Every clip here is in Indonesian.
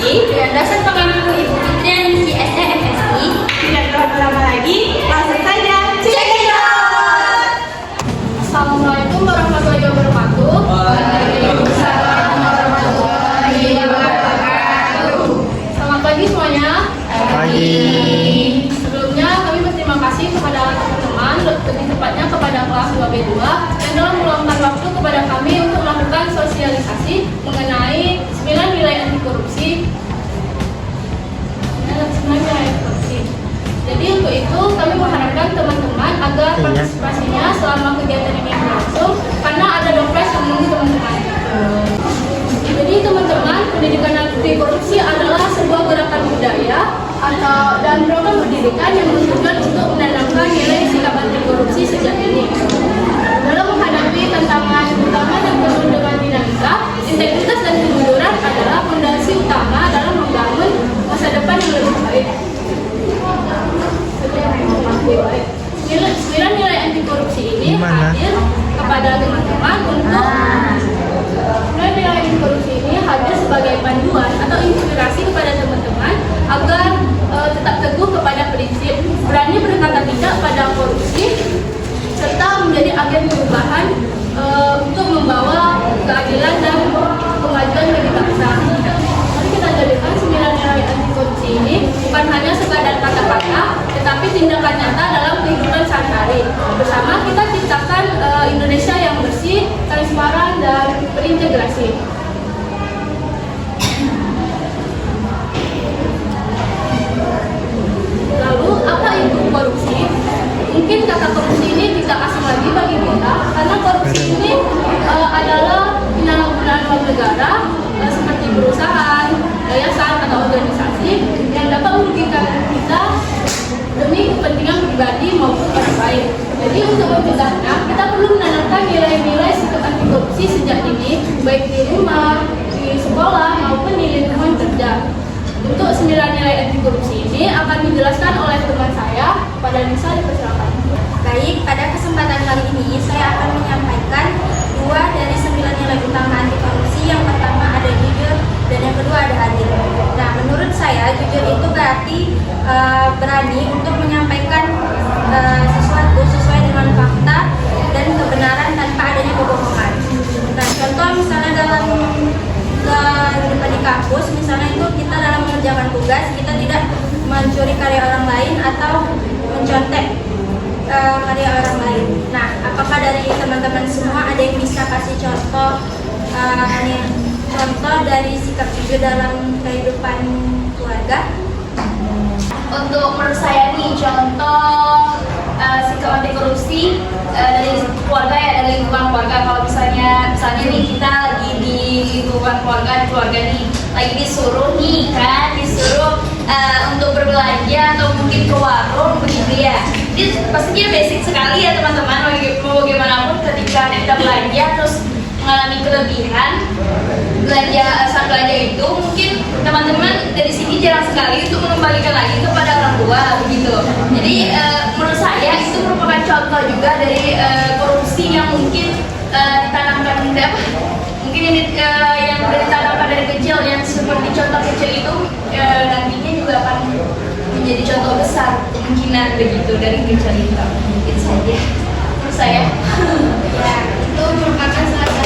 korupsi dengan dasar pengalaman Ibu Kementerian ISE MSI. Tidak berlama-lama lagi, langsung saja check it out! Assalamualaikum warahmatullahi wabarakatuh. Waalaikumsalam warahmatullahi wabarakatuh. Selamat pagi semuanya. Pagi. Sebelumnya kami berterima kasih kepada teman-teman, lebih tepatnya kepada kelas 2B2 yang telah meluangkan waktu kepada kami untuk melakukan sosialisasi mengenai 9 nilai anti korupsi. Jadi untuk itu kami mengharapkan teman-teman agar partisipasinya selama kegiatan ini berlangsung karena ada dompet yang menunggu teman-teman. Jadi teman-teman, pendidikan anti korupsi adalah sebuah gerakan budaya dan program pendidikan yang bertujuan untuk menanamkan nilai sikap anti korupsi sejak dini. Dalam menghadapi tantangan utama yang penuh dengan dinamika, integritas dan kejujuran adalah fondasi utama dalam membangun masa depan yang lebih baik. Sembilan nilai anti korupsi ini hadir kepada teman-teman untuk nilai anti korupsi ini hadir sebagai panduan atau inspirasi kepada teman-teman agar tetap teguh kepada prinsip, berani berkata tidak pada korupsi, serta menjadi agen perubahan untuk membawa keadilan dan kemajuan bagi bangsa. Mari kita jadikan 9 nilai anti korupsi ini bukan hanya sekadar kata-kata, tetapi tindakan nyata dalam kehidupan sehari-hari. Bersama kita ciptakan Indonesia yang bersih, transparan, dan berintegrasi. Lalu, apa itu korupsi? Mungkin kata korupsi ini tidak asing lagi bagi kita, karena korupsi ini adalah penyalahgunaan uang negara seperti perusahaan, yayasan, atau organisasi yang dapat merugikan kita demi kepentingan pribadi maupun orang lain. Jadi untuk mencegahnya, kita perlu menanamkan nilai-nilai sikap anti korupsi sejak dini, baik di rumah, di sekolah, maupun di lingkungan kerja. Untuk 9 nilai anti korupsi ini akan dijelaskan oleh teman saya, pada Nisa, dipersilakan. Baik, pada kesempatan kali ini saya akan menyampaikan 2 dari 9 nilai utama anti korupsi. Yang pertama ada jujur dan yang kedua ada adil. Nah, menurut saya jujur itu berarti berani untuk menyampaikan sesuatu sesuai dengan fakta dan kebenaran tanpa adanya kebohongan. Nah, contoh misalnya dalam kehidupan di kampus, misalnya itu kita dalam mengerjakan tugas, kita tidak mencuri karya orang lain atau mencontek karya orang lain. Nah, apakah dari teman-teman semua ada yang bisa kasih contoh contoh dari sikap jujur dalam kehidupan keluarga? Untuk menurut saya nih, contoh sikap anti korupsi dari keluarga ya, dari lingkungan keluarga. Kalau misalnya nih kita lagi di lingkungan keluarga nih, lagi disuruh untuk berbelanja atau mungkin ke warung begitu ya. Jadi pastinya basic sekali ya teman-teman, mau bagaimanapun ketika kita belanja terus mengalami kelebihan saat belanja itu, mungkin teman-teman dari sini jarang sekali untuk mengembalikan lagi kepada orang tua begitu. Jadi menurut saya itu merupakan contoh juga dari korupsi yang mungkin ditanamkan mungkin ini yang ditanamkan dari kecil, yang seperti contoh kecil itu nantinya juga akan menjadi contoh besar kemungkinan begitu dari kecil itu. Itu saja menurut saya. Ya, itu merupakan salah satu.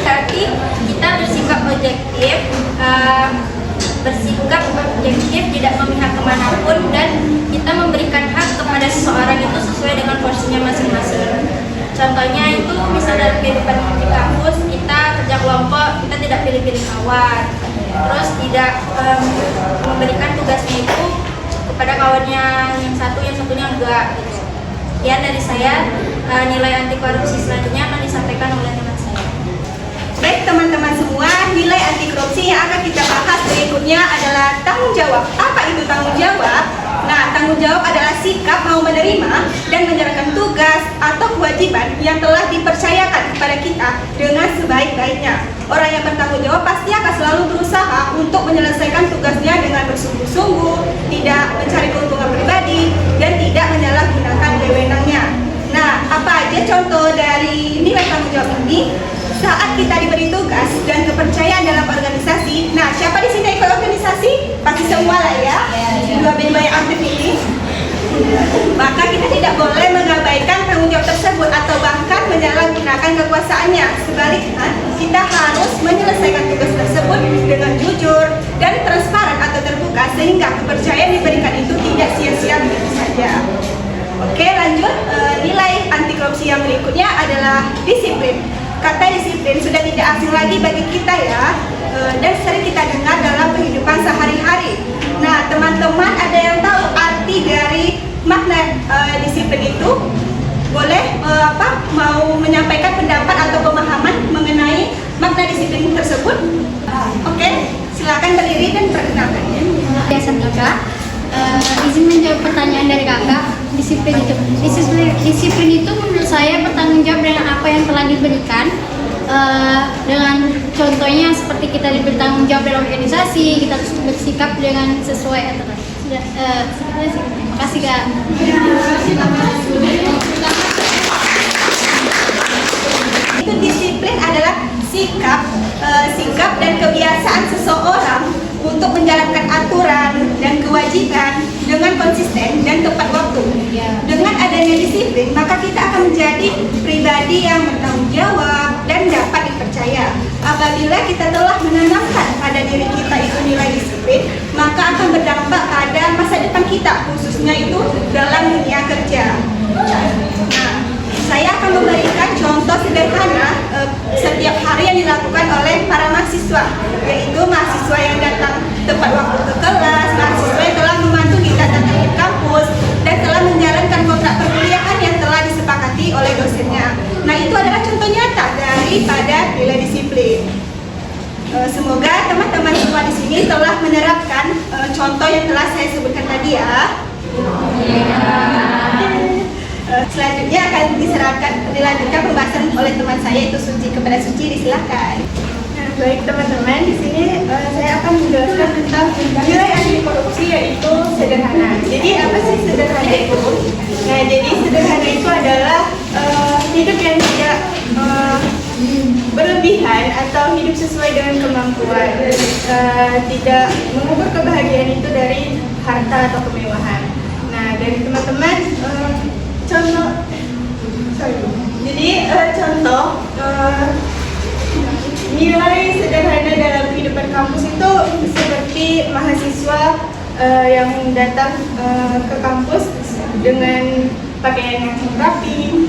Tapi kita bersikap objektif, tidak memihak kemanapun, dan kita memberikan hak kepada seseorang itu sesuai dengan porsinya masing-masing. Contohnya itu misal dalam kehidupan di kampus, kita kerja kelompok, kita tidak pilih-pilih kawan, terus tidak memberikan tugasnya itu kepada kawannya yang satunya enggak gitu. Sekian dari saya. Nilai anti korupsi selanjutnya akan disampaikan oleh teman saya. Baik teman-teman semua, nilai anti korupsi yang akan kita bahas berikutnya adalah tanggung jawab. Apa itu tanggung jawab? Nah, tanggung jawab adalah sikap mau menerima dan menjalankan tugas atau kewajiban yang telah dipercayakan kepada kita dengan sebaik-baiknya. Orang yang bertanggung jawab pasti akan selalu berusaha untuk menyelesaikan tugasnya dengan bersungguh-sungguh, tidak mencari keuntungan pribadi, dan tidak menyalahgunakan wewenangnya. Nah, apa aja contoh dari nilai tanggung jawab ini? Saat kita diberi tugas maka kita tidak boleh mengabaikan tanggung jawab tersebut atau bahkan menyalahgunakan kekuasaannya. Sebaliknya, kita harus menyelesaikan tugas tersebut dengan jujur dan transparan atau terbuka sehingga kepercayaan diberikan itu tidak sia-sia begitu saja. Oke, lanjut. Nilai anti korupsi yang berikutnya adalah disiplin. Kata disiplin sudah tidak asing lagi bagi kita ya, dan sering kita dengar dalam kehidupan sehari-hari. Nah, teman-teman ada yang tahu arti dari makna disiplin itu? Boleh mau menyampaikan pendapat atau pemahaman mengenai makna disiplin tersebut? Oke, silakan berdiri dan perkenalkan ya. Kak, izin menjawab pertanyaan dari kakak. Disiplin itu menurut saya bertanggung jawab dengan apa yang telah diberikan, dengan contohnya seperti kita diberi tanggung jawab dalam organisasi, kita harus bersikap dengan sesuai aturan. Terima kasih Kak. Itu disiplin adalah sikap dan kebiasaan seseorang untuk menjalankan aturan dan kewajiban dengan konsisten dan tepat waktu. Dengan adanya disiplin, maka kita akan menjadi pribadi yang bertanggung jawab dan dapat dipercaya. Apabila kita telah menanamkan pada diri kita itu nilai disiplin, maka akan berdampak pada masa depan kita, khususnya itu dalam dunia kerja. Nah, saya akan memberikan contoh sederhana setiap hari yang dilakukan oleh para mahasiswa, yaitu mahasiswa yang datang tepat waktu ke kelas, mahasiswa yang telah membantu kita datang ke kampus, dan telah menjalankan kontrak perkuliahan yang telah disepakati oleh dosennya. Nah, itu adalah contoh nyata daripada nilai disiplin. Semoga teman-teman semua di sini telah menerapkan contoh yang telah saya sebutkan tadi ya. Selanjutnya akan dilanjutkan pembahasan oleh teman saya, itu Suci. Kepada Suci disilakan. Nah, baik teman-teman, di sini saya akan menjelaskan tentang nilai anti korupsi, yaitu sederhana. Jadi apa sih sederhana itu? Nah, jadi sederhana itu adalah hidup yang tidak berlebihan atau hidup sesuai dengan kemampuan, tidak mengukur kebahagiaan itu dari harta atau kemewahan. Nah, dari teman-teman contoh nilai sederhana dalam kehidupan kampus itu seperti mahasiswa yang datang ke kampus dengan pakaian yang rapi,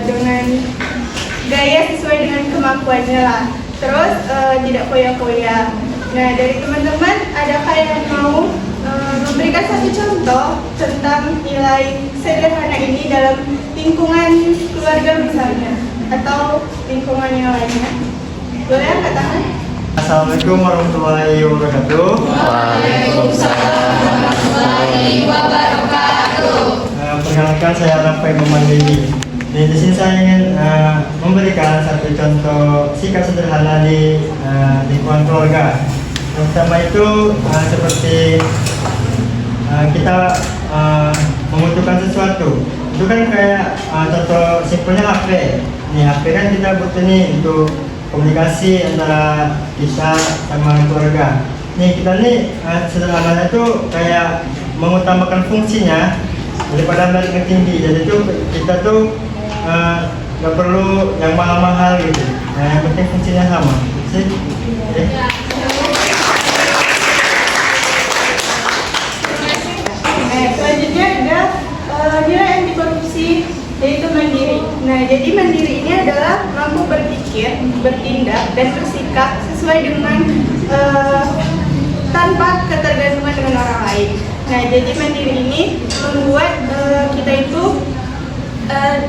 dengan gaya sesuai dengan kemampuannya lah. Terus tidak koya-koya. Nah, dari teman-teman adakah yang mau memberikan satu contoh tentang nilai sederhana ini dalam lingkungan keluarga misalnya, atau lingkungan yang lainnya? Boleh angkat tangan? Assalamualaikum warahmatullahi wabarakatuh. Waalaikumsalam warahmatullahi wabarakatuh. Perkenalkan, saya Rafael Memandiri. Di sini saya ingin memberikan satu contoh sikap sederhana di lingkungan keluarga. Yang pertama itu seperti kita membutuhkan sesuatu. Itu kan kayak contoh simpelnya HP. Nih, HP kan kita butuh nih untuk komunikasi antara kita sama keluarga. Nih, kita nih sederhananya itu kayak mengutamakan fungsinya daripada merit yang tinggi. Jadi itu kita tuh nggak perlu yang mahal-mahal gitu. Nah, yang penting fungsinya sama. Sih. Selanjutnya ada nilai anti korupsi, yaitu mandiri. Nah, jadi mandiri ini adalah mampu berpikir, bertindak, dan bersikap sesuai dengan tanpa ketergantungan dengan orang lain. Nah, jadi mandiri ini membuat kita itu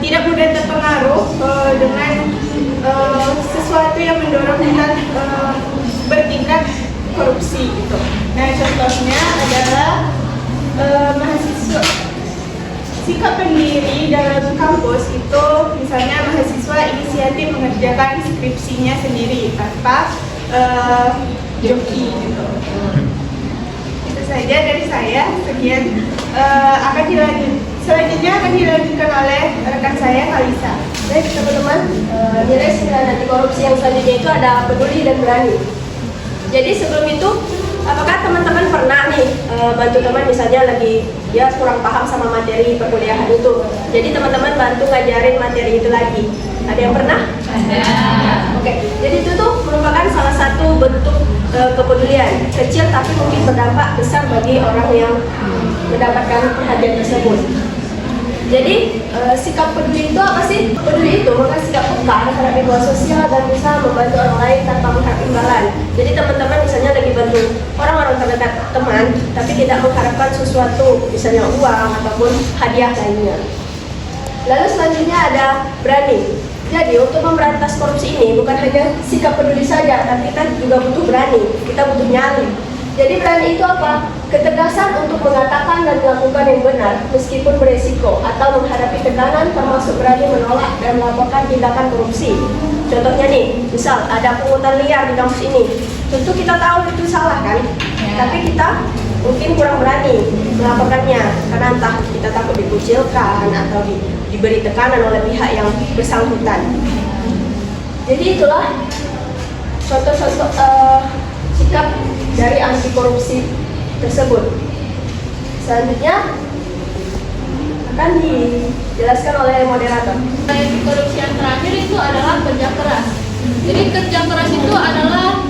tidak mudah terpengaruh dengan sesuatu yang mendorong kita bertindak korupsi gitu. Nah, contohnya adalah mahasiswa sikap pendiri dalam kampus itu, misalnya mahasiswa inisiatif mengerjakan skripsinya sendiri tanpa joki gitu. Itu saja dari saya. Sekian. Selanjutnya akan dilanjutkan oleh rekan saya, Kalisa. Baik teman-teman, nilai anti korupsi yang selanjutnya itu ada peduli dan berani. Jadi sebelum itu Apakah teman-teman pernah nih bantu teman misalnya lagi ya kurang paham sama materi perkuliahan itu. Jadi teman-teman bantu ngajarin materi itu lagi. Ada yang pernah? Ada. Oke, jadi itu tuh merupakan salah satu bentuk kepedulian kecil tapi mungkin berdampak besar bagi orang yang mendapatkan perhatian tersebut. Jadi sikap peduli itu apa sih? Peduli itu merupakan sikap peka terhadap lingkungan sosial dan bisa membantu orang lain tanpa mengharap imbalan. Jadi teman-teman misalnya lagi bantu orang-orang terdekat teman, tapi tidak mengharapkan sesuatu, misalnya uang ataupun hadiah lainnya. Lalu selanjutnya ada berani. Jadi untuk memberantas korupsi ini bukan hanya sikap peduli saja, tapi kita juga butuh berani, kita butuh nyali. Jadi berani itu apa? Ketegasan untuk mengatakan dan melakukan yang benar meskipun beresiko atau menghadapi tekanan, termasuk berani menolak dan melaporkan tindakan korupsi. Contohnya nih, misal ada pungutan liar di kampus ini, tentu kita tahu itu salah kan? Tapi kita mungkin kurang berani melaporkannya karena entah kita takut dikucilkan atau diberi tekanan oleh pihak yang bersangkutan. Jadi itulah contoh-contoh sikap dari anti korupsi tersebut. Selanjutnya akan dijelaskan oleh moderator. Anti korupsi yang terakhir itu adalah kerja keras. Jadi kerja keras itu adalah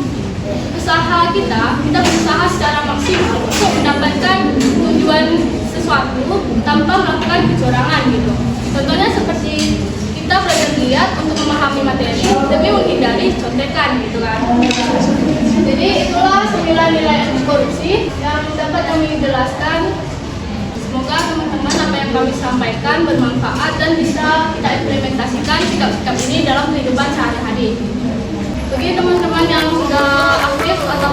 usaha kita berusaha secara maksimal untuk mendapatkan tujuan sesuatu tanpa melakukan kecurangan gitu. Contohnya seperti kita belajar giat untuk memahami materi demi menghindari contekan gitu kan. Jadi itulah 9 nilai anti korupsi yang dapat kami jelaskan. Semoga teman-teman apa yang kami sampaikan bermanfaat dan bisa kita implementasikan sikap-sikap ini dalam kehidupan sehari-hari. Bagi teman-teman yang sudah aktif atau